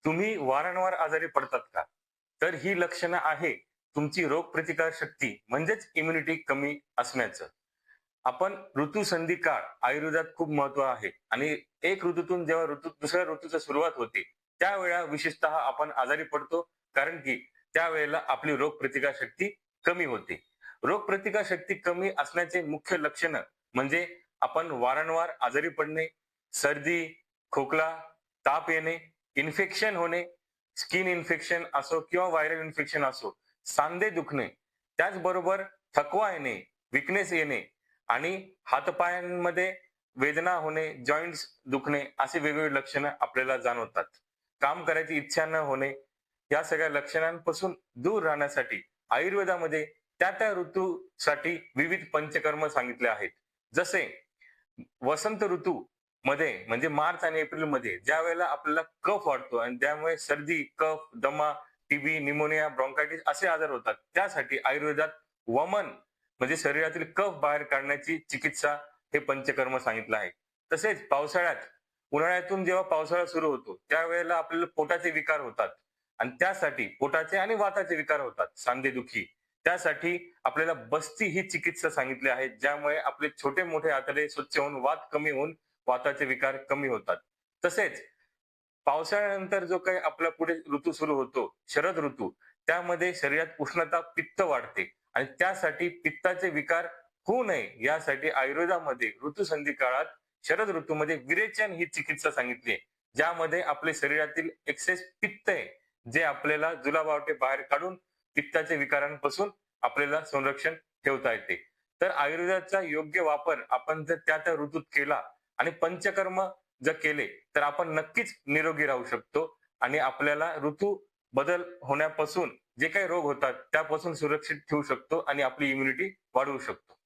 तुम्ही वारंवार आजारी पडतात का? तर ही लक्षणं आहे तुमची रोगप्रतिकार शक्ती म्हणजेच इम्युनिटी कमी असण्याचं. आपण ऋतुसंधी काळ आयुर्वेदात खूप महत्व आहे आणि एक ऋतूतून जेव्हा दुसऱ्या ऋतूची सुरुवात होते, त्यावेळेला विशेषतः आपण आजारी पडतो. कारण की त्यावेळेला आपली रोगप्रतिकार शक्ती कमी होते. रोगप्रतिकार शक्ती कमी असण्याचे मुख्य लक्षणं म्हणजे आपण वारंवार आजारी पडणे, सर्दी, खोकला, ताप येणे, इन्फेक्शन होणे, स्किन इन्फेक्शन असो किंवा व्हायरल इन्फेक्शन असो, सांधे दुखणे, त्याचबरोबर थकवा येणे, विकनेस येणे आणि हातापायांमध्ये वेदना होणे, जॉइंट्स दुखणे असे वेगवेगळे लक्षणं आपल्याला जाणवतात. काम करायची इच्छा न होणे, या सगळ्या लक्षणांपासून दूर राहण्यासाठी आयुर्वेदामध्ये त्या ऋतूसाठी विविध पंचकर्म सांगितले आहेत. जसे वसंत ऋतूमध्ये म्हणजे मार्च आणि एप्रिलमध्ये ज्यावेळेला आपल्याला कफ वाढतो आणि त्यामुळे सर्दी, कफ, दमा, टीबी, निमोनिया, ब्रॉन्कायटिस असे आजार होतात. त्यासाठी आयुर्वेदात वमन म्हणजे शरीरातील कफ बाहेर काढण्याची चिकित्सा हे पंचकर्म सांगितलं आहे. तसेच उन्हाळ्यातून जेव्हा पावसाळा सुरू होतो, त्यावेळेला आपल्याला पोटाचे विकार होतात आणि त्यासाठी पोटाचे आणि वाताचे विकार होतात, सांधेदुखी. त्यासाठी आपल्याला बस्ती ही चिकित्सा सांगितली आहे, ज्यामुळे आपले छोटे-मोठे आतडे स्वच्छ होऊन वात कमी होऊन वाताचे विकार कमी होतात. तसेच पावसाळ्यानंतर जो काही आपला पुढे ऋतू सुरू होतो, शरद ऋतू, त्यामध्ये शरीरात उष्णता, पित्त वाढते आणि त्यासाठी पित्ताचे विकार होऊ नये यासाठी आयुर्वेदामध्ये ऋतुसंधी काळात शरद ऋतूमध्ये विरेचन ही चिकित्सा सांगितली आहे. ज्यामध्ये आपल्या शरीरातील एक्सेस पित्त आहे, जे आपल्याला जुलाबावटे बाहेर काढून पित्ताच्या विकारांपासून आपल्याला संरक्षण ठेवता येते. तर आयुर्वेदाचा योग्य वापर आपण जर त्या ऋतूत केला आणि पंचकर्म जर केले, तर आपण नक्कीच निरोगी राहू शकतो आणि आपल्याला ऋतू बदल होण्यापासून जे काही रोग होतात, त्यापासून सुरक्षित ठेवू शकतो आणि आपली इम्युनिटी वाढवू शकतो.